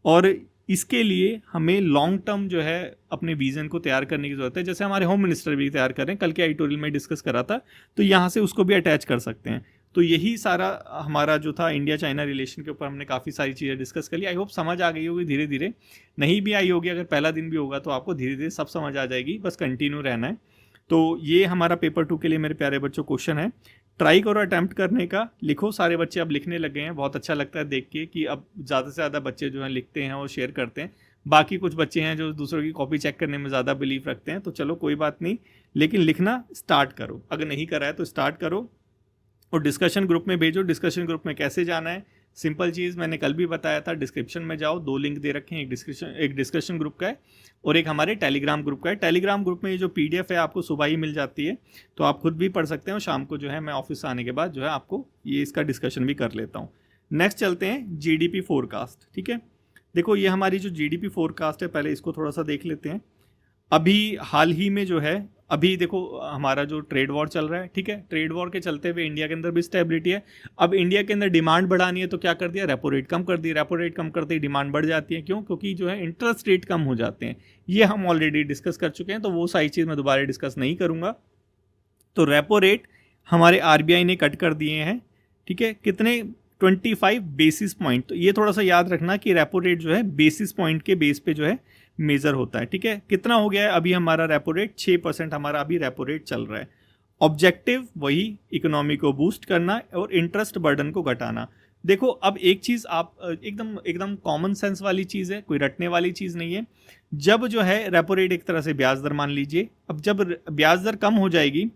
और इसके लिए हमें लॉन्ग टर्म जो है अपने विज़न को तैयार करने की ज़रूरत है, जैसे हमारे होम मिनिस्टर भी तैयार कर रहे हैं, कल के एडिटोरियल में डिस्कस करा था, तो यहाँ से उसको भी अटैच कर सकते हैं। तो यही सारा हमारा जो था इंडिया चाइना रिलेशन के ऊपर हमने काफ़ी सारी चीज़ें डिस्कस कर ली। आई होप समझ आ गई होगी धीरे धीरे, नहीं भी आई होगी अगर पहला दिन भी होगा तो आपको धीरे धीरे सब समझ आ जाएगी, बस कंटिन्यू रहना है। तो ये हमारा पेपर 2 के लिए मेरे प्यारे बच्चों क्वेश्चन है, ट्राई करो अटैम्प्ट करने का, लिखो। सारे बच्चे अब लिखने लगे हैं, बहुत अच्छा लगता है देख के कि अब ज़्यादा से ज़्यादा बच्चे जो हैं लिखते हैं और शेयर करते हैं। बाकी कुछ बच्चे हैं जो दूसरों की कॉपी चेक करने में ज़्यादा बिलीव रखते हैं, तो चलो कोई बात नहीं, लेकिन लिखना स्टार्ट करो। अगर नहीं करा है तो स्टार्ट करो और डिस्कशन ग्रुप में भेजो। डिस्कशन ग्रुप में कैसे जाना है, सिंपल चीज़ मैंने कल भी बताया था, डिस्क्रिप्शन में जाओ, 2 लिंक दे रखे हैं, एक डिस्कशन ग्रुप का है और एक हमारे टेलीग्राम ग्रुप का है। टेलीग्राम ग्रुप में ये जो PDF है आपको सुबह ही मिल जाती है, तो आप खुद भी पढ़ सकते हैं और शाम को जो है मैं ऑफिस आने के बाद जो है आपको ये इसका डिस्कशन भी कर लेता हूँ। नेक्स्ट चलते हैं GDP फोरकास्ट, ठीक है। देखो ये हमारी जो GDP फोरकास्ट है, पहले इसको थोड़ा सा देख लेते हैं। अभी हाल ही में जो है, अभी देखो हमारा जो ट्रेड वॉर चल रहा है, ठीक है, ट्रेड वॉर के चलते हुए इंडिया के अंदर भी स्टेबिलिटी है। अब इंडिया के अंदर डिमांड बढ़ानी है तो क्या कर दिया, रेपो रेट कम कर दी, रेपो रेट कम करते ही डिमांड बढ़ जाती है। क्यों? क्योंकि जो है इंटरेस्ट रेट कम हो जाते हैं। ये हम ऑलरेडी डिस्कस कर चुके हैं, तो वो सारी चीज़ मैं दोबारा डिस्कस नहीं करूँगा। तो रेपो रेट हमारे आरबीआई ने कट कर दिए हैं, ठीक है, कितने, 25 बेसिस पॉइंट। तो ये थोड़ा सा याद रखना कि रेपो रेट जो है बेसिस पॉइंट के बेस पे जो है मेजर होता है, ठीक है। कितना हो गया है अभी हमारा रेपो रेट, 6% हमारा अभी रेपो रेट चल रहा है। ऑब्जेक्टिव वही, इकोनॉमी को बूस्ट करना और इंटरेस्ट बर्डन को घटाना। देखो अब एक चीज़ आप एकदम एकदम कॉमन सेंस वाली चीज़ है, कोई रटने वाली चीज़ नहीं है। जब जो है रेपो रेट एक तरह से ब्याज दर मान लीजिए, अब जब ब्याज दर कम हो जाएगी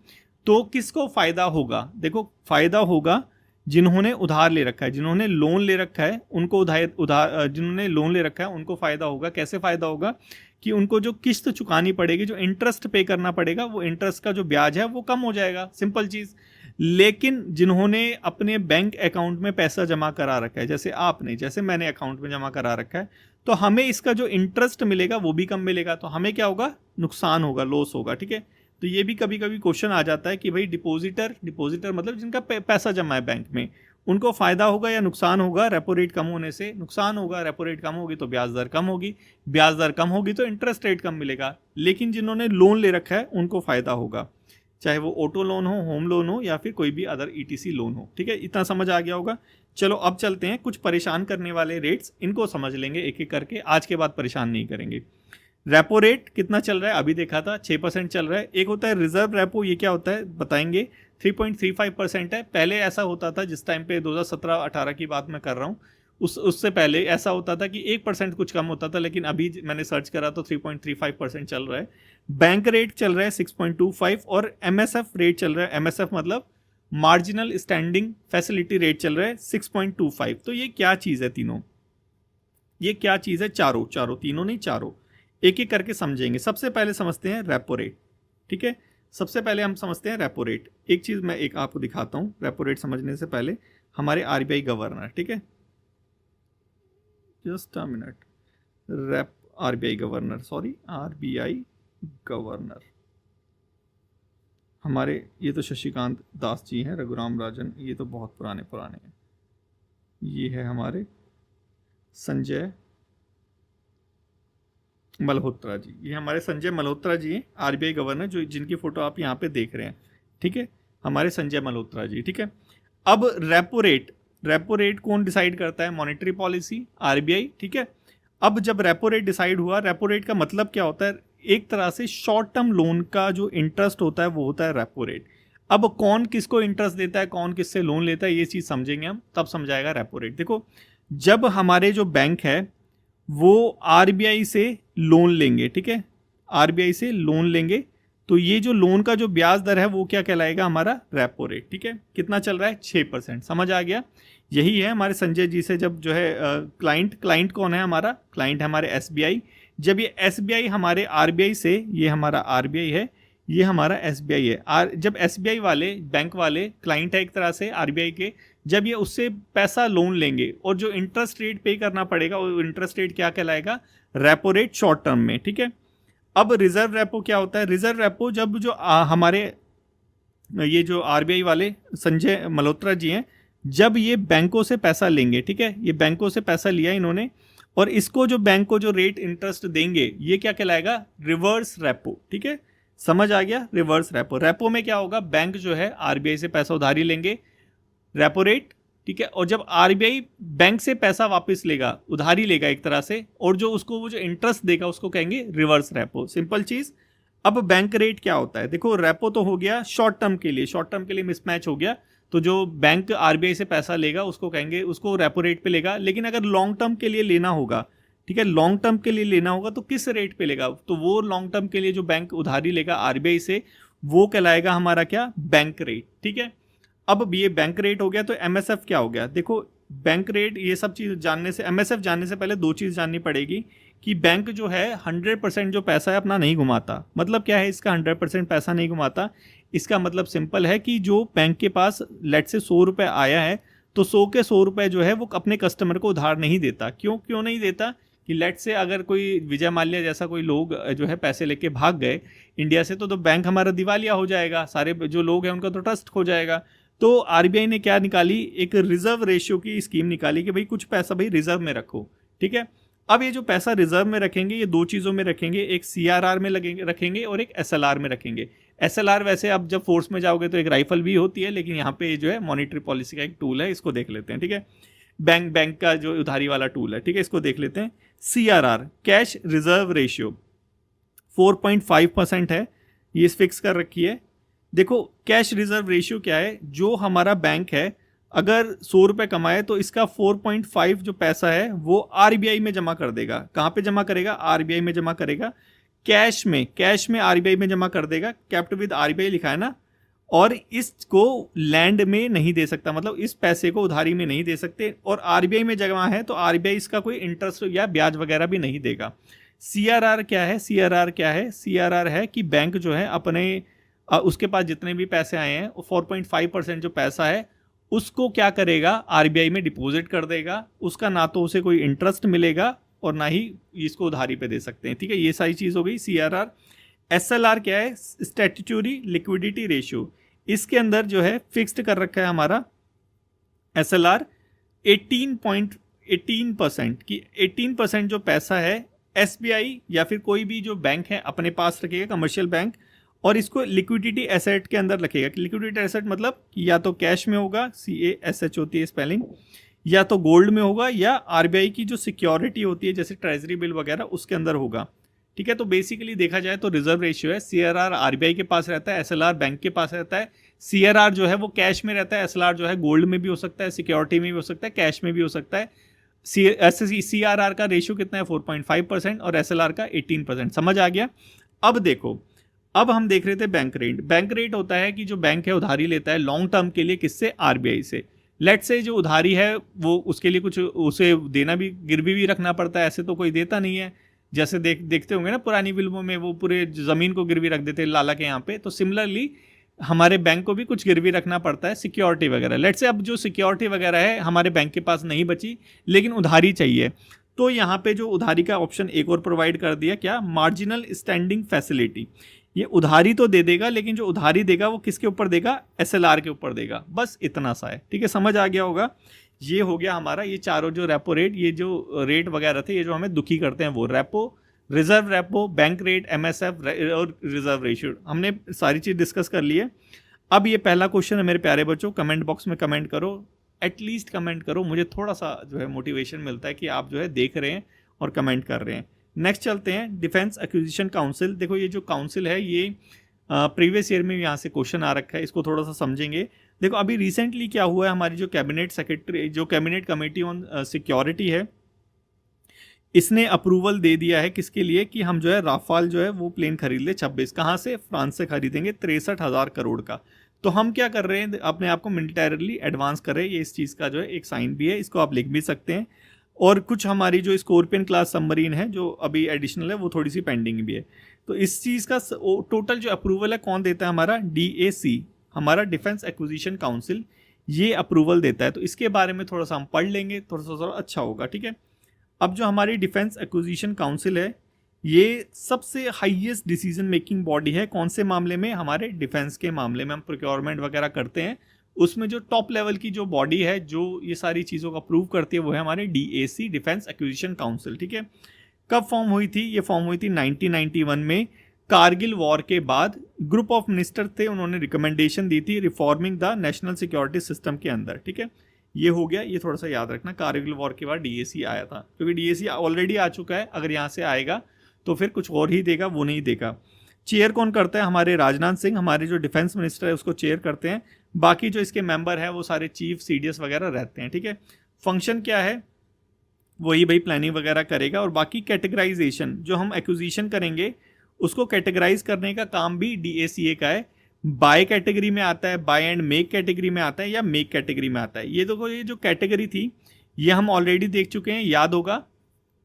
तो किसको फ़ायदा होगा? देखो फ़ायदा होगा जिन्होंने उधार ले रखा है, जिन्होंने लोन ले रखा है उनको जिन्होंने लोन ले रखा है उनको फ़ायदा होगा। कैसे फ़ायदा होगा? कि उनको जो किस्त चुकानी पड़ेगी, जो इंटरेस्ट पे करना पड़ेगा, वो इंटरेस्ट का जो ब्याज है वो कम हो जाएगा, सिंपल चीज़। लेकिन जिन्होंने अपने बैंक अकाउंट में पैसा जमा करा रखा है, जैसे आपने, जैसे मैंने अकाउंट में जमा करा रखा है, तो हमें इसका जो इंटरेस्ट मिलेगा वो भी कम मिलेगा, तो हमें क्या होगा, नुकसान होगा, लॉस होगा, ठीक है। तो ये भी कभी कभी क्वेश्चन आ जाता है कि भाई डिपॉजिटर मतलब जिनका पैसा जमा है बैंक में, उनको फ़ायदा होगा या नुकसान होगा रेपो रेट कम होने से? नुकसान होगा। रेपो रेट कम होगी तो ब्याज दर कम होगी, ब्याज दर कम होगी तो इंटरेस्ट रेट कम मिलेगा। लेकिन जिन्होंने लोन ले रखा है उनको फ़ायदा होगा, चाहे वो ऑटो लोन हो, होम लोन हो या फिर कोई भी अदर ईटीसी लोन हो, ठीक है। इतना समझ आ गया होगा। चलो अब चलते हैं कुछ परेशान करने वाले रेट्स, इनको समझ लेंगे एक एक करके, आज के बाद परेशान नहीं करेंगे। रेपो रेट कितना चल रहा है? अभी देखा था 6% चल रहा है। एक होता है रिजर्व रेपो, ये क्या होता है बताएंगे, 3.35% है। पहले ऐसा होता था, जिस टाइम पे 2017-18 की बात मैं कर रहा हूँ, उससे पहले ऐसा होता था कि 1% कुछ कम होता था, लेकिन अभी मैंने सर्च करा तो 3.35% चल रहा है। बैंक रेट चल रहा है 6.25 और एमएसएफ रेट चल रहा है, एमएसएफ मतलब मार्जिनल स्टैंडिंग फैसिलिटी रेट चल रहा है 6.25। तो ये क्या चीज़ है तीनों, ये क्या चीज़ है? चारों तीनों नहीं, चारों एक एक करके समझेंगे। सबसे पहले समझते हैं रेपो रेट, ठीक है। सबसे पहले हम समझते हैं रेपो रेट। एक चीज़ मैं एक आपको दिखाता हूँ रेपो रेट समझने से पहले। हमारे आरबीआई गवर्नर, ठीक है, just a minute, RBI governor हमारे, ये तो शशिकांत दास जी हैं, रघुराम राजन, ये तो बहुत पुराने हैं। ये है हमारे संजय मल्होत्रा जी, ये हमारे संजय मल्होत्रा जी हैं आरबीआई गवर्नर, जो जिनकी फ़ोटो आप यहाँ पे देख रहे हैं, ठीक है, हमारे संजय मल्होत्रा जी, ठीक है। अब रेपो रेट कौन डिसाइड करता है? मॉनेटरी पॉलिसी, आरबीआई, ठीक है। अब जब रेपो रेट डिसाइड हुआ, रेपो रेट का मतलब क्या होता है? एक तरह से शॉर्ट टर्म लोन का जो इंटरेस्ट होता है वो होता है रेपो रेट। अब कौन किसको इंटरेस्ट देता है, कौन किससे लोन लेता है, ये चीज़ समझेंगे हम, तब समझाएगा रेपो रेट। देखो जब हमारे जो बैंक है वो आरबीआई से लोन लेंगे, ठीक है, आरबीआई से लोन लेंगे, तो ये जो लोन का जो ब्याज दर है वो क्या कहलाएगा? हमारा रेपो रेट, ठीक है। कितना चल रहा है? 6%। समझ आ गया? यही है हमारे संजय जी से जब जो है क्लाइंट कौन है? हमारा क्लाइंट है हमारे एसबीआई। जब ये एसबीआई हमारे आरबीआई से, ये हमारा आरबीआई है, ये हमारा एसबीआई है, जब एसबीआई वाले बैंक वाले क्लाइंट है एक तरह से आरबीआई के, जब ये उससे पैसा लोन लेंगे और जो इंटरेस्ट रेट पे करना पड़ेगा वो इंटरेस्ट रेट क्या कहलाएगा? रेपो रेट शॉर्ट टर्म में, ठीक है। अब रिजर्व रेपो क्या होता है? रिजर्व रेपो जब जो हमारे ये जो आरबीआई वाले संजय मल्होत्रा जी हैं, जब ये बैंकों से पैसा लेंगे, ठीक है, ये बैंकों से पैसा लिया इन्होंने, और इसको जो बैंक को जो रेट इंटरेस्ट देंगे ये क्या कहलाएगा? रिवर्स रेपो, ठीक है। समझ आ गया? Reverse repo. रेपो में क्या होगा? बैंक जो है आरबीआई से पैसा उधारी लेंगे, रेपो रेट, ठीक है, और जब आरबीआई बैंक से पैसा वापस लेगा, उधारी लेगा एक तरह से, और जो उसको वो जो इंटरेस्ट देगा उसको कहेंगे रिवर्स रेपो, सिंपल चीज। अब बैंक रेट क्या होता है? देखो रेपो तो हो गया शॉर्ट टर्म के लिए मिसमैच हो गया, तो जो बैंक आरबीआई से पैसा लेगा उसको कहेंगे, उसको रेपो रेट पे लेगा। लेकिन अगर लॉन्ग टर्म के लिए लेना होगा, ठीक है, लॉन्ग टर्म के लिए लेना होगा तो किस रेट पे लेगा? तो वो लॉन्ग टर्म के लिए जो बैंक उधारी लेगा आरबीआई से वो कहलाएगा हमारा क्या? बैंक रेट, ठीक है। अब ये बैंक रेट हो गया, तो एमएसएफ क्या हो गया? देखो बैंक रेट, ये सब चीज़ जानने से, एमएसएफ जानने से पहले दो चीज़ जाननी पड़ेगी कि बैंक जो है 100% जो पैसा है अपना नहीं घुमाता। मतलब क्या है इसका 100% पैसा नहीं घुमाता? इसका मतलब सिंपल है कि जो बैंक के पास लेट से 100 रुपये आया है, तो 100 के 100 रुपये जो है वो अपने कस्टमर को उधार नहीं देता। क्यों नहीं देता? कि लेट से अगर कोई विजय माल्या जैसा कोई लोग जो है पैसे लेके भाग गए इंडिया से, तो बैंक हमारा दिवालिया हो जाएगा, सारे जो लोग हैं उनका तो ट्रस्ट खो जाएगा। तो आरबीआई ने क्या निकाली, एक रिजर्व रेशियो की स्कीम निकाली कि भाई कुछ पैसा भाई रिजर्व में रखो, ठीक है। अब ये जो पैसा रिजर्व में रखेंगे ये दो चीज़ों में रखेंगे, एक सीआरआर में रखेंगे और एक एसएलआर में रखेंगे। एसएलआर वैसे अब जब फोर्स में जाओगे तो एक राइफल भी होती है, लेकिन यहाँ पे जो है मॉनिटरी पॉलिसी का एक टूल है, इसको देख लेते हैं, ठीक है। बैंक का जो उधारी वाला टूल है, ठीक है, इसको देख लेते हैं। सीआरआर कैश रिजर्व रेशियो 4.5% है, ये फिक्स कर रखी है। देखो कैश रिजर्व रेशियो क्या है, जो हमारा बैंक है अगर 100 रुपये कमाए तो इसका 4.5 जो पैसा है वो आरबीआई में जमा कर देगा। कहाँ पे जमा करेगा, आरबीआई में जमा करेगा, कैश में आरबीआई में जमा कर देगा, कैप्ट विद आरबीआई लिखा है ना। और इसको लैंड में नहीं दे सकता, मतलब इस पैसे को उधारी में नहीं दे सकते, और आरबीआई में जमा है तो आरबीआई इसका कोई इंटरेस्ट या ब्याज वगैरह भी नहीं देगा। सीआरआर क्या है, सीआरआर है कि बैंक जो है अपने उसके पास जितने भी पैसे आए हैं 4.5% जो पैसा है उसको क्या करेगा, आरबीआई में डिपॉजिट कर देगा। उसका ना तो उसे कोई इंटरेस्ट मिलेगा और ना ही इसको उधारी पे दे सकते हैं, ठीक है। ये सारी चीज़ हो गई सीआरआर। एसएलआर क्या है, स्टैट्यूटरी लिक्विडिटी रेशियो, इसके अंदर जो है फिक्स्ड कर रखा है हमारा एसएलआर 18% की 18% जो पैसा है एसबीआई या फिर कोई भी जो बैंक है अपने पास रखेगा, कमर्शियल बैंक, और इसको लिक्विडिटी एसेट के अंदर रखेगा। लिक्विडिटी एसेट मतलब या तो कैश में होगा, CASH होती है स्पेलिंग, या तो गोल्ड में होगा, या आरबीआई की जो सिक्योरिटी होती है जैसे ट्रेजरी बिल वगैरह उसके अंदर होगा, ठीक है। तो बेसिकली देखा जाए तो रिजर्व रेशियो है, सीआरआर आरबीआई के पास रहता है, एसएलआर बैंक के पास रहता है। सीआरआर जो है वो कैश में रहता है, एसएलआर जो है गोल्ड में भी हो सकता है, सिक्योरिटी में भी हो सकता है, कैश में भी हो सकता है। सीआरआर का रेशियो कितना है 4.5% और एसएलआर का 18%। समझ आ गया। अब देखो, अब हम देख रहे थे बैंक रेट होता है कि जो बैंक है उधारी लेता है लॉन्ग टर्म के लिए, किससे, आरबीआई से। लेट से जो उधारी है वो उसके लिए कुछ उसे देना भी, गिरवी भी रखना पड़ता है, ऐसे तो कोई देता नहीं है। जैसे देखते होंगे ना पुरानी फिल्मों में वो पूरे ज़मीन को गिरवी रख देते लाला के यहाँ पे, तो सिमिलरली हमारे बैंक को भी कुछ गिरवी रखना पड़ता है, सिक्योरिटी वगैरह। लेट से अब जो सिक्योरिटी वगैरह है हमारे बैंक के पास नहीं बची, लेकिन उधारी चाहिए, तो यहाँ पे जो उधारी का ऑप्शन एक और प्रोवाइड कर दिया, क्या, मार्जिनल स्टैंडिंग फैसिलिटी। ये उधारी तो दे देगा, लेकिन जो उधारी देगा वो किसके ऊपर देगा, एसएलआर के ऊपर देगा। बस इतना सा है, ठीक है, समझ आ गया होगा। ये हो गया हमारा, ये चारों जो रेपो रेट, ये जो रेट वगैरह थे, ये जो हमें दुखी करते हैं, वो repo, reserve repo, bank rate, MSF और रिजर्व रेशियो, हमने सारी चीज़ डिस्कस कर ली है। अब ये पहला क्वेश्चन है मेरे प्यारे बच्चों, कमेंट बॉक्स में कमेंट करो, एटलीस्ट कमेंट करो, मुझे थोड़ा सा जो है मोटिवेशन मिलता है कि आप जो है देख रहे हैं और कमेंट कर रहे हैं। नेक्स्ट चलते हैं, डिफेंस एक्विजिशन काउंसिल। देखो ये जो काउंसिल है ये प्रीवियस ईयर में यहाँ से क्वेश्चन आ रखा है, इसको थोड़ा सा समझेंगे। देखो अभी रिसेंटली क्या हुआ है, हमारी जो कैबिनेट सेक्रेटरी, जो कैबिनेट कमेटी ऑन सिक्योरिटी है, इसने अप्रूवल दे दिया है किसके लिए, कि हम जो है राफाल जो है वो प्लेन खरीद ले 26, कहाँ से, फ्रांस से खरीदेंगे 63,000 करोड़ का। तो हम क्या कर रहे हैं, अपने आप को मिलिटरीली एडवांस कर रहे हैं, ये इस चीज़ का जो है एक साइन भी है, इसको आप लिख भी सकते हैं। और कुछ हमारी जो स्कॉर्पियन क्लास सबमरीन है जो अभी एडिशनल है वो थोड़ी सी पेंडिंग भी है। तो इस चीज़ का टोटल जो अप्रूवल है कौन देता है, हमारा DAC, हमारा डिफेंस एक्विजिशन काउंसिल, ये अप्रूवल देता है। तो इसके बारे में थोड़ा सा हम पढ़ लेंगे, थोड़ा सा अच्छा होगा, ठीक है। अब जो हमारी डिफेंस एक्विजिशन काउंसिल है ये सबसे हाईएस्ट डिसीजन मेकिंग बॉडी है, कौन से मामले में, हमारे डिफेंस के मामले में। हम प्रोक्योरमेंट वगैरह करते हैं, उसमें जो टॉप लेवल की जो बॉडी है जो ये सारी चीज़ों को अप्रूव करती है वो है हमारे DAC, डिफेंस एक्विजिशन काउंसिल, ठीक है। कब फॉर्म हुई थी, ये फॉर्म हुई थी 1991 में, कारगिल वॉर के बाद। ग्रुप ऑफ मिनिस्टर थे, उन्होंने रिकमेंडेशन दी थी reforming the national security system के अंदर, ठीक है। ये हो गया, ये थोड़ा सा याद रखना, कारगिल वॉर के बाद DAC आया था, क्योंकि DAC ऑलरेडी आ चुका है, अगर यहाँ से आएगा तो फिर कुछ और ही देगा, वो नहीं देगा। चेयर कौन करता है, हमारे राजनाथ सिंह, हमारे जो डिफेंस मिनिस्टर है उसको चेयर करते हैं। बाकी जो इसके मेंबर हैं वो सारे चीफ CDS वगैरह रहते हैं, ठीक है। फंक्शन क्या है, वही भाई प्लानिंग वगैरह करेगा। और बाकी कैटेगराइजेशन, जो हम एक्विजिशन करेंगे उसको कैटेगराइज करने का काम भी DACA का है। बाय कैटेगरी में आता है, बाय एंड मेक कैटेगरी में आता है, या मेक कैटेगरी में आता है। ये देखो, ये जो कैटेगरी थी ये हम ऑलरेडी देख चुके हैं, याद होगा,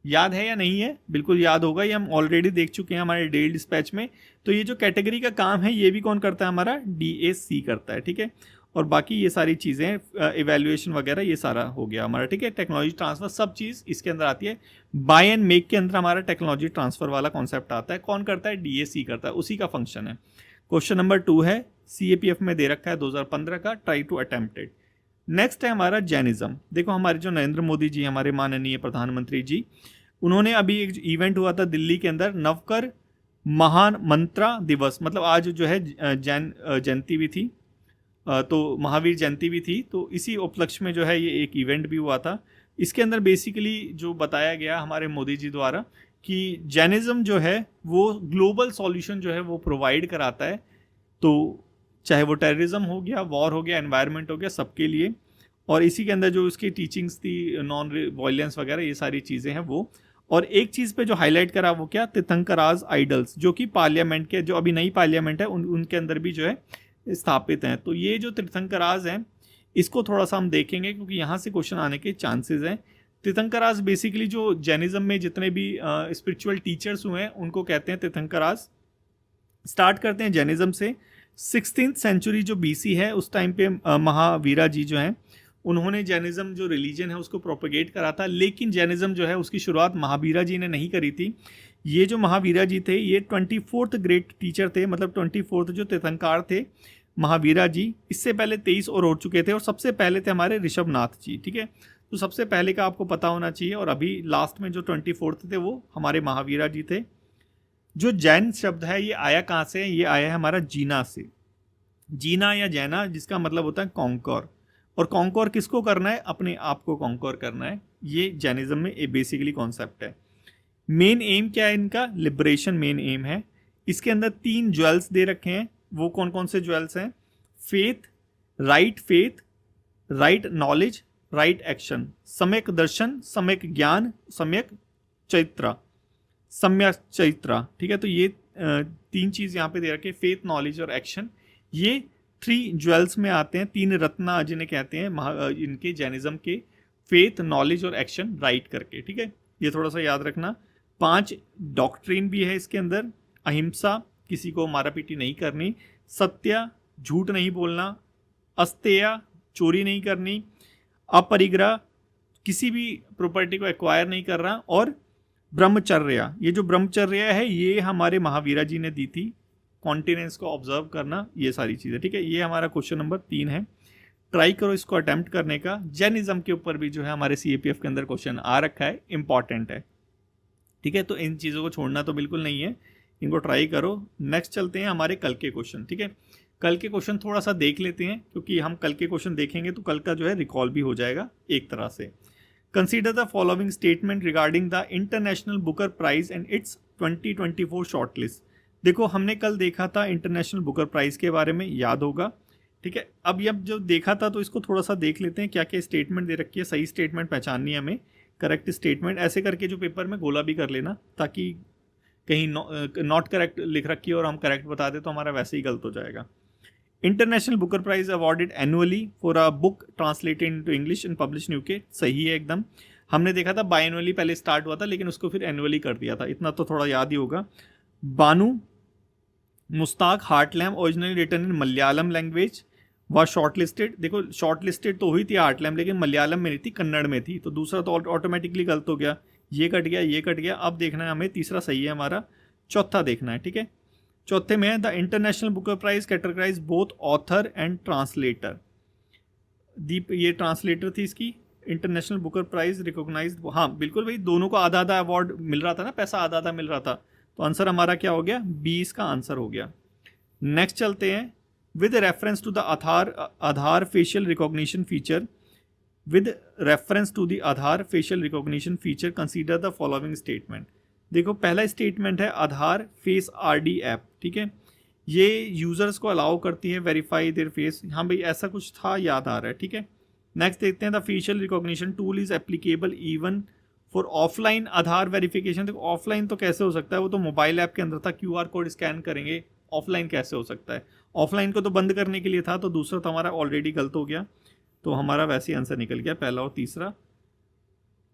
याद है या नहीं है, बिल्कुल याद होगा, ये हम ऑलरेडी देख चुके हैं हमारे डेली डिस्पैच में। तो ये जो कैटेगरी का काम है ये भी कौन करता है, हमारा DAC करता है, ठीक है। और बाकी ये सारी चीज़ें इवैल्यूएशन वगैरह ये सारा हो गया हमारा, ठीक है। टेक्नोलॉजी ट्रांसफ़र सब चीज़ इसके अंदर आती है। बाय एंड मेक के अंदर हमारा टेक्नोलॉजी ट्रांसफ़र वाला कॉन्सेप्ट आता है। कौन करता है? DAC करता है, उसी का फंक्शन है। क्वेश्चन नंबर 2 है, CAPF में दे रखा है 2015 का, try to attempt it. Next है हमारा जैनिज्म। देखो हमारे जो नरेंद्र मोदी जी, हमारे माननीय प्रधानमंत्री जी, उन्होंने अभी एक इवेंट हुआ था दिल्ली के अंदर, नवकर महान मंत्रा दिवस, मतलब आज जो है जैन जयंती भी थी, तो महावीर जयंती भी थी, तो इसी उपलक्ष्य में जो है ये एक इवेंट भी हुआ था। इसके अंदर बेसिकली जो बताया गया हमारे मोदी जी द्वारा कि जैनिज्म जो है वो ग्लोबल सॉल्यूशन जो है वो प्रोवाइड कराता है, तो चाहे वो टेररिज्म हो गया, वॉर हो गया, एनवायरनमेंट हो गया, सबके लिए। और इसी के अंदर जो उसकी टीचिंग्स थी, नॉन वायलेंस वगैरह, ये सारी चीज़ें हैं वो। और एक चीज़ पे जो हाईलाइट करा वो क्या? तीर्थंकराज आइडल्स, जो कि पार्लियामेंट के, जो अभी नई पार्लियामेंट है उनके अंदर भी जो है स्थापित हैं। तो ये जो तीर्थंकराज हैं इसको थोड़ा सा हम देखेंगे, क्योंकि यहाँ से क्वेश्चन आने के चांसेस हैं। तीर्थंकराज बेसिकली जो जैनिज्म में जितने भी स्पिरिचुअल टीचर्स हुए हैं उनको कहते हैं तीर्थंकराज। स्टार्ट करते हैं जैनिज्म से। 16th सेंचुरी जो BC है उस टाइम पे महावीरा जी जो हैं उन्होंने जैनिज्म जो रिलीजन है उसको प्रोपेगेट करा था, लेकिन जैनिज्म जो है उसकी शुरुआत महावीरा जी ने नहीं करी थी। ये जो महावीरा जी थे ये 24th ग्रेट टीचर थे, मतलब 24th जो तीर्थंकार थे महावीरा जी। इससे पहले 23 और हो चुके थे, और सबसे पहले थे हमारे ऋषभनाथ जी, ठीक है। तो सबसे पहले का आपको पता होना चाहिए। और अभी लास्ट में जो 24th थे वो हमारे महावीरा जी थे। जो जैन शब्द है ये आया कहाँ से? ये आया है हमारा जीना से। जीना या जैना, जिसका मतलब होता है कॉन्कर। और कॉन्कर किसको करना है? अपने आप को कॉन्कर करना है। ये जैनिज्म में बेसिकली कॉन्सेप्ट है। मेन एम क्या है इनका? लिबरेशन मेन एम है। इसके अंदर 3 ज्वेल्स दे रखे हैं। वो कौन कौन से ज्वेल्स हैं? Faith, right knowledge, right action, सम्यक दर्शन, सम्यक ज्ञान, सम्यक चैत्रा, सम्यक चैत्रा, ठीक है। तो ये 3 चीज़ यहाँ पे दे रखे, फेथ, नॉलेज और एक्शन। ये 3 ज्वेल्स में आते हैं, 3 रत्ना जिन्हें कहते हैं इनके जैनिज्म के, फेथ, नॉलेज और एक्शन, राइट करके, ठीक है। ये थोड़ा सा याद रखना। 5 डॉक्ट्रिन भी है इसके अंदर। अहिंसा, किसी को मारा पीटी नहीं करनी। सत्य, झूठ नहीं बोलना। अस्तेय, चोरी नहीं करनी। अपरिग्रह, किसी भी प्रॉपर्टी को एक्वायर नहीं कर रहा। और ब्रह्मचर्या, ये जो ब्रह्मचर्या है ये हमारे महावीरा जी ने दी थी। कॉन्टिनेंस को ऑब्जर्व करना, ये सारी चीज़ें, ठीक है। ये हमारा क्वेश्चन नंबर 3 है। ट्राई करो इसको अटेम्प्ट करने का। जैनिज्म के ऊपर भी जो है हमारे CAPF के अंदर क्वेश्चन आ रखा है, इंपॉर्टेंट है, ठीक है। तो इन चीज़ों को छोड़ना तो बिल्कुल नहीं है, इनको ट्राई करो। नेक्स्ट चलते हैं हमारे कल के क्वेश्चन, ठीक है। कल के क्वेश्चन थोड़ा सा देख लेते हैं, क्योंकि हम कल के क्वेश्चन देखेंगे तो कल का जो है रिकॉल भी हो जाएगा एक तरह से। Consider the following statement regarding the International Booker Prize and its 2024 shortlist. देखो हमने कल देखा था इंटरनेशनल बुकर प्राइज के बारे में, याद होगा, ठीक है। अब जो देखा था तो इसको थोड़ा सा देख लेते हैं क्या क्या स्टेटमेंट दे रखी है। सही स्टेटमेंट पहचाननी है हमें, करेक्ट स्टेटमेंट। ऐसे करके जो पेपर में गोला भी कर लेना, ताकि कहीं नॉट करेक्ट लिख रखी है और हम करेक्ट बता दें तो हमारा वैसे ही गलत हो जाएगा। International Booker Prize awarded annually for a book translated into English and publish in UK. सही है एकदम। हमने देखा था बाई एनुअली पहले स्टार्ट हुआ था, लेकिन उसको फिर एनुअली कर दिया था, इतना तो थोड़ा याद ही होगा। Banu Mushtaq heart lamp originally written in Malayalam language वह शॉर्टलिस्टेड। देखो शॉर्टलिस्टेड तो हुई थी हार्टलैम, लेकिन मलयालम में नहीं थी, कन्नड़ में थी, तो दूसरा तो ऑटोमेटिकली गलत हो गया। ये कट गया, ये कट गया। अब देखना है हमें, तीसरा सही है हमारा, चौथा देखना है, ठीक है। चौथे में the International Booker Prize categorise both author and translator. Deep ये ट्रांसलेटर थी इसकी। इंटरनेशनल बुकर प्राइज रिकॉग्नाइज, हाँ बिल्कुल भाई, दोनों को आधा आधा अवार्ड मिल रहा था ना, पैसा आधा आधा मिल रहा था। तो आंसर हमारा क्या हो गया? 20 का आंसर हो गया। नेक्स्ट चलते हैं। With reference to the Aadhaar facial recognition feature, with reference to the Aadhaar facial recognition feature consider the following statement. देखो पहला स्टेटमेंट है आधार फेस RD ऐप, ठीक है। ये यूजर्स को अलाउ करती है वेरीफाई देयर फेस। हाँ भाई ऐसा कुछ था, याद आ रहा है, ठीक है। नेक्स्ट देखते हैं, the facial recognition tool is applicable even for offline Aadhaar verification. देखो ऑफलाइन तो कैसे हो सकता है, वो तो मोबाइल ऐप के अंदर था, QR कोड स्कैन करेंगे, ऑफलाइन कैसे हो सकता है? ऑफलाइन को तो बंद करने के लिए था, तो दूसरा तो हमारा ऑलरेडी गलत हो गया, तो हमारा वैसे ही आंसर निकल गया, पहला और तीसरा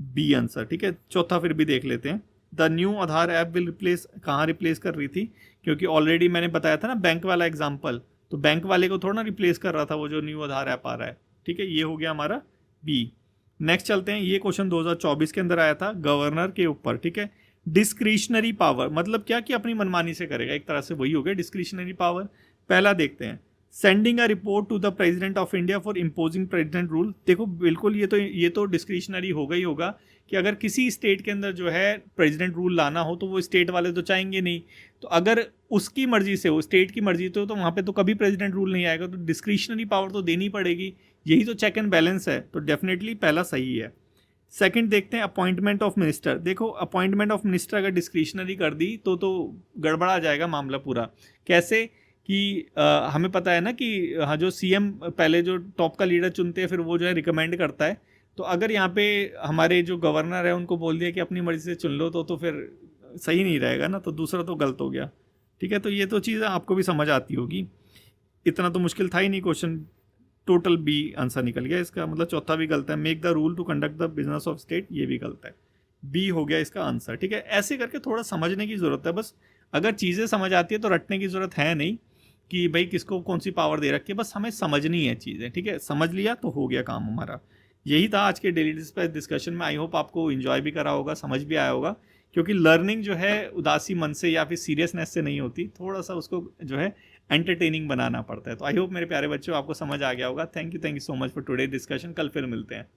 B आंसर, ठीक है। चौथा फिर भी देख लेते हैं। The new Aadhaar app will replace, कहाँ रिप्लेस कर रही थी? क्योंकि ऑलरेडी मैंने बताया था ना बैंक वाला एग्जाम्पल, तो बैंक वाले को थोड़ा ना रिप्लेस कर रहा था वो जो न्यू आधार ऐप आ रहा है। ठीक है, ये हो गया हमारा बी। नेक्स्ट चलते हैं, ये क्वेश्चन 2024 के अंदर आया था गवर्नर के ऊपर। ठीक है, डिस्क्रिशनरी पावर मतलब क्या कि अपनी मनमानी से करेगा, एक तरह से वही हो गया डिस्क्रिशनरी पावर। पहला देखते हैं, sending a report to the President of India for imposing president rule. देखो बिल्कुल ये तो डिस्क्रिशनरी होगा ही होगा कि अगर किसी स्टेट के अंदर जो है प्रेसिडेंट रूल लाना हो तो वो स्टेट वाले तो चाहेंगे नहीं, तो अगर उसकी मर्जी से हो, स्टेट की मर्जी तो वहाँ पे तो कभी प्रेसिडेंट रूल नहीं आएगा, तो डिस्क्रिशनरी पावर तो देनी पड़ेगी। यही तो चेक एंड बैलेंस है, तो डेफिनेटली पहला सही है। सेकंड देखते हैं, अपॉइंटमेंट ऑफ मिनिस्टर। देखो अपॉइंटमेंट ऑफ मिनिस्टर अगर डिस्क्रिशनरी कर दी तो गड़बड़ा जाएगा मामला पूरा। कैसे कि हमें पता है ना कि हाँ, जो सीएम पहले जो टॉप का लीडर चुनते हैं फिर वो जो है रिकमेंड करता है, तो अगर यहाँ पे हमारे जो गवर्नर है उनको बोल दिया कि अपनी मर्जी से चुन लो तो फिर सही नहीं रहेगा ना, तो दूसरा तो गलत हो गया। ठीक है, तो ये तो चीज़ आपको भी समझ आती होगी, इतना तो मुश्किल था ही नहीं क्वेश्चन। टोटल बी आंसर निकल गया इसका, मतलब चौथा भी गलत है, make the rule to conduct the business of state, ये भी गलत है, बी हो गया इसका आंसर। ठीक है, ऐसे करके थोड़ा समझने की ज़रूरत है बस, अगर चीज़ें समझ आती है तो रटने की ज़रूरत है नहीं कि भाई किसको कौन सी पावर दे रखी है, बस हमें समझनी है चीज़ें। ठीक है, समझ लिया तो हो गया काम हमारा। यही था आज के डेली डिस्कशन में। आई होप आपको इन्जॉय भी करा होगा, समझ भी आया होगा, क्योंकि लर्निंग जो है उदासी मन से या फिर सीरियसनेस से नहीं होती, थोड़ा सा उसको जो है एंटरटेनिंग बनाना पड़ता है। तो आई होप मेरे प्यारे बच्चों आपको समझ आ गया होगा। Thank you so much for today discussion. कल फिर मिलते हैं।